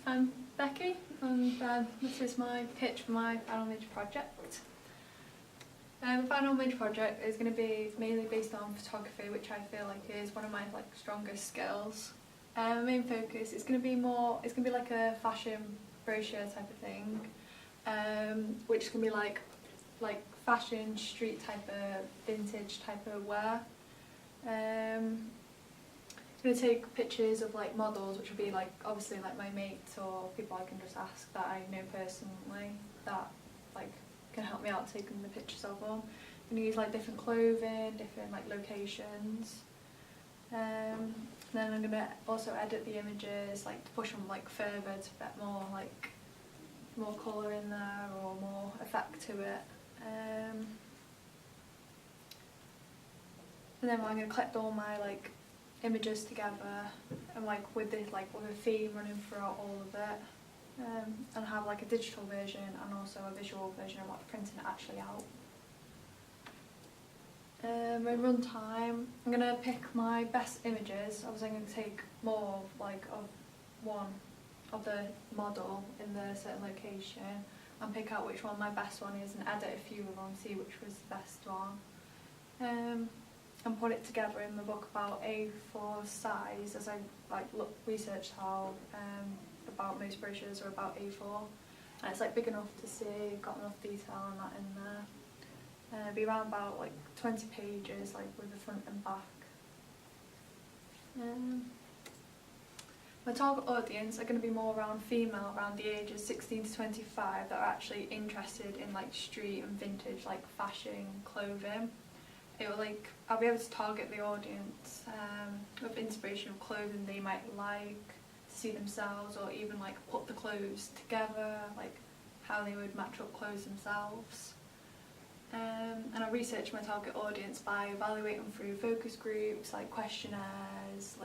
I'm Becky, and this is my pitch for my final image project. The final image project is going to be mainly based on photography, which I feel like is one of my strongest skills. My main focus is going to be like a fashion brochure type of thing, which is going to be like fashion, street type of, vintage type of wear. I'm going to take pictures of models, which will be obviously my mates or people I can just ask that I know personally that can help me out taking the pictures of them. I'm going to use different clothing, different locations. Then I'm going to also edit the images to push them further to get more colour in there or more effect to it. And then I'm going to collect all my images together and with a theme running throughout all of it, and have a digital version and also a visual version of printing it actually out. My run time, I'm going to pick my best images. Obviously I'm going to take more of one of the model in the certain location and pick out which one my best one is and edit a few of them, see which was the best one. And put it together in my book about A4 size, as I researched how about most brochures are about A4, and it's big enough to see, got enough detail and that in there. Be around about 20 pages with the front and back. My target audience are going to be more around female, around the ages 16 to 25, that are actually interested in street and vintage fashion, clothing. It will I'll be able to target the audience with inspiration of clothing they might like to see themselves, or even put the clothes together, how they would match up clothes themselves. And I research my target audience by evaluating through focus groups, questionnaires,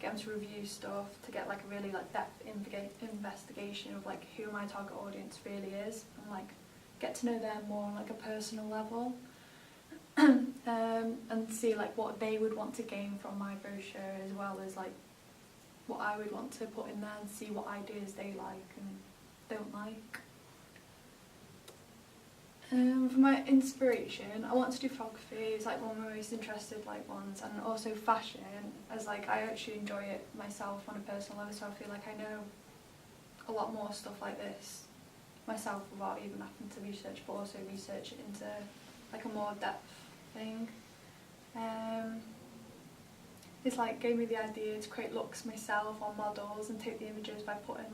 get them to review stuff to get a really depth investigation of who my target audience really is, and get to know them more on a personal level. And see what they would want to gain from my brochure, as well as what I would want to put in there, and see what ideas they like and don't like. For my inspiration, I want to do photography. It's one of my most interested ones, and also fashion, as I actually enjoy it myself on a personal level, so I feel I know a lot more stuff like this myself without even having to research, but also research it into a more depth thing. It's gave me the idea to create looks myself on models and take the images by putting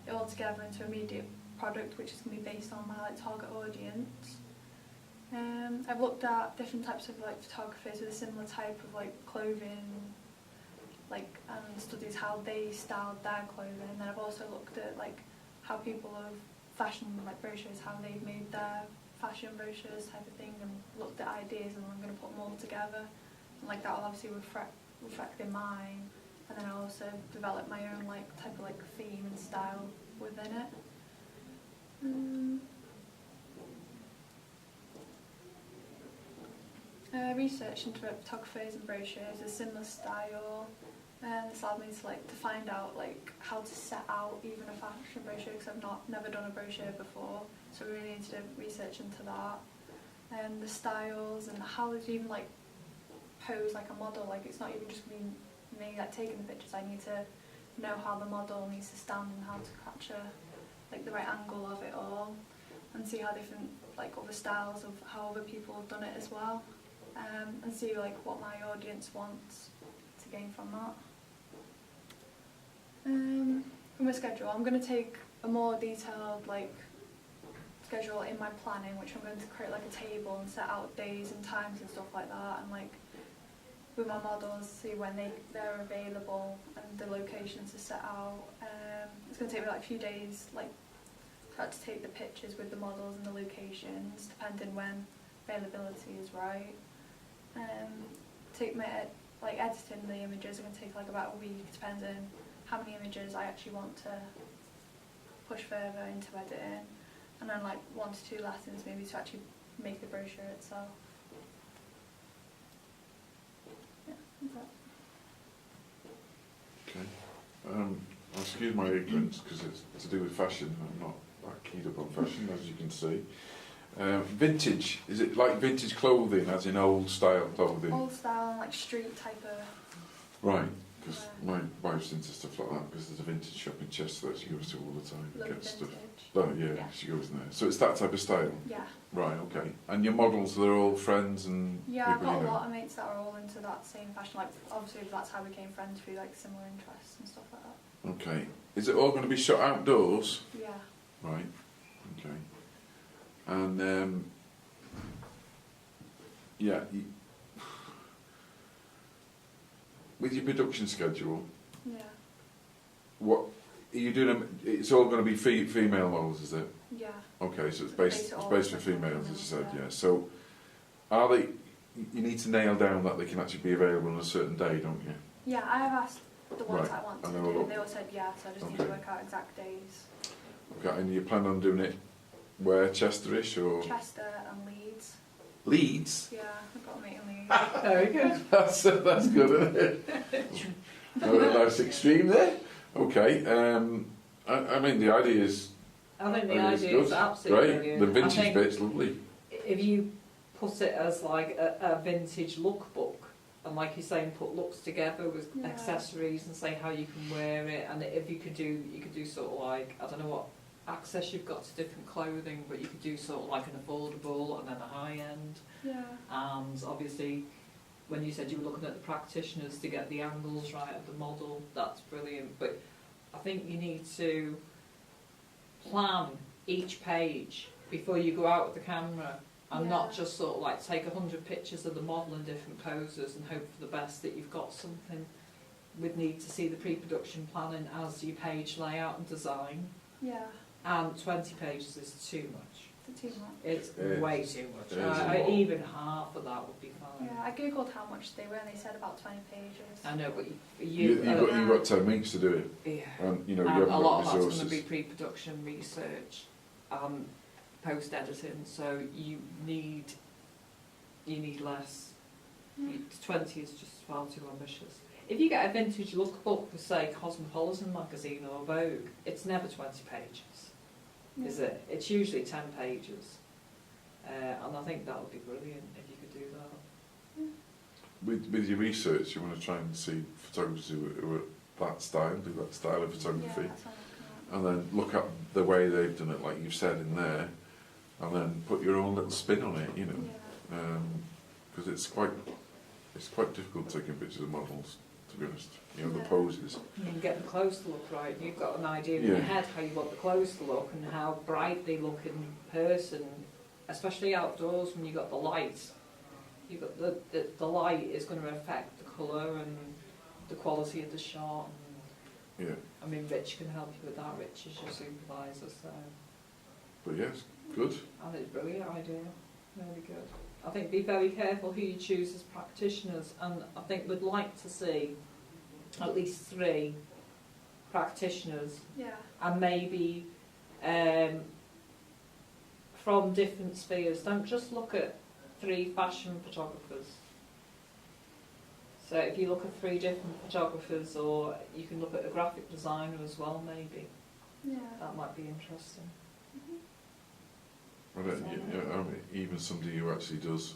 it all together into a media product, which is going to be based on my target audience. I've looked at different types of photographers with a similar type of clothing, and studied how they styled their clothing. And then I've also looked at how people of fashion brochures, how they've made their fashion brochures type of thing, and looked at ideas, and I'm going to put them all together, and that will obviously reflect in mine, and then I'll also develop my own type of theme and style within it. Research into photographers and brochures, a similar style. This allowed me to find out how to set out even a fashion brochure, because I've never done a brochure before, so we really need to do research into that, and the styles and how to even pose a model. It's not even just me taking the pictures. I need to know how the model needs to stand and how to capture the right angle of it all, and see how different other styles of how other people have done it as well, and see what my audience wants to gain from that. For my schedule, I'm going to take a more detailed schedule in my planning, which I'm going to create a table and set out days and times and stuff like that, and with my models, see when they're available and the locations to set out. It's going to take me a few days to take the pictures with the models and the locations, depending when availability is right. Take my editing the images are going to take about a week, depending how many images I actually want to push further into editing, and then 1 to 2 lessons maybe to actually make the brochure itself. Yeah, that's that. Okay. excuse my ignorance because it's to do with fashion. I'm not that keyed up on fashion, as you can see. Vintage, is it like vintage clothing, as in old style clothing? Old style, like street type of. Right, because my wife's into stuff like that, because there's a vintage shop in Chester that she goes to all the time to get stuff. Oh yeah, she goes in there. So it's that type of style? Yeah. Right, okay. And your models, they're all friends and yeah, people I've got you know? a lot of mates that are all into that same fashion. Like, obviously that's how we became friends, through like similar interests and stuff like that. Okay. Is it all going to be shot outdoors? Yeah. Right, okay. And yeah, with your production schedule, yeah, what are you doing? It's all going to be female models, is it? yeah. Okay, so it's based for females, as you said, yeah. So, are they? You need to nail down that they can actually be available on a certain day, don't you? Yeah, I have asked the ones Right. I want to do, and they all said yeah, so I just need to work out exact days. Okay, and you plan on doing it where, Chesterish or? Chester and Leeds. Leeds? Yeah, I've got a mate in Leeds. Very good. That's good, isn't it? A nice extreme there. Okay, I mean the idea is. I think the is idea is good. absolutely Great. brilliant. The I vintage think bit's lovely. if you put it as like a vintage lookbook, and like you're saying, put looks together with accessories and say how you can wear it, and if you could do sort of like, I don't know what access you've got to different clothing, but you could do sort of like an affordable and then a high end. Yeah. And obviously, when you said you were looking at the practitioners to get the angles right of the model, that's brilliant. But I think you need to plan each page before you go out with the camera, and not just sort of like take 100 pictures of the model in different poses and hope for the best that you've got something. We'd need to see the pre-production planning as your page layout and design. Yeah. And 20 pages is too much. Too much. It's way too much. It is Even half of that would be fine. Yeah, I googled how much they were, and they said about 20 pages. I know, but You've got 10 weeks to do it. Yeah. And you know, you And haven't a lot got of that's resources. going to be pre-production, research, post-editing. So you need less. 20 is just far too ambitious. If you get a vintage lookbook for, say, Cosmopolitan magazine or Vogue, it's never 20 pages, is it? It's usually 10 pages. And I think that would be brilliant if you could do that. With your research, you want to try and see photographers who are that style, do that style of photography, Yeah, that's what I'm and then look at the way they've done it, like you've said in there, and then put your own little spin on it, you know. Yeah. Because it's quite difficult taking pictures of models, to be honest. You know, the Yeah. poses. You can get the clothes to look right. You've got an idea in your head how you want the clothes to look and how bright they look in person, especially outdoors when you've got the light. You've got the light is going to affect the colour and the quality of the shot. And, Yeah. I mean, Rich can help you with that. Rich is your supervisor, so. But yes, good. I think it's a brilliant idea. Very good. I think be very careful who you choose as practitioners, and I think we'd like to see at least 3 practitioners, Yeah. and maybe from different spheres. Don't just look at 3 fashion photographers. So if you look at 3 different photographers, or you can look at a graphic designer as well, maybe. Yeah. That might be interesting. I mean, even somebody who actually does,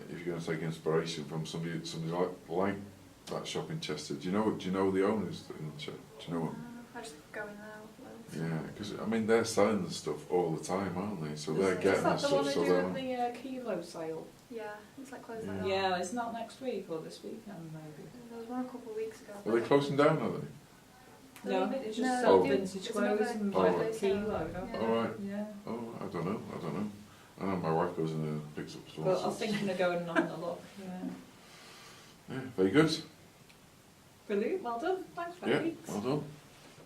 if you're going to take inspiration from somebody like that shop in Chester, do you know the owners in Chester? Do you know them? I just go in there. Yeah, because I mean they're selling the stuff all the time, aren't they? So they're Is getting the that the one stuff. they So do they're at the kilo sale? Yeah, it's like closing Yeah. down. Yeah, it's not next week or this weekend maybe. There was one a couple of weeks ago. Are they closing down? Are they? No, it's just No, sell they do- vintage it's clothes another and kilo like a sale. kilo, don't Yeah. they? All right. Yeah. Oh, I don't know. I know my wife goes in and picks up stuff. But I was thinking of going on a look. Yeah. Yeah, very good. Brilliant, well done. Thanks, Yeah, Becky. well done.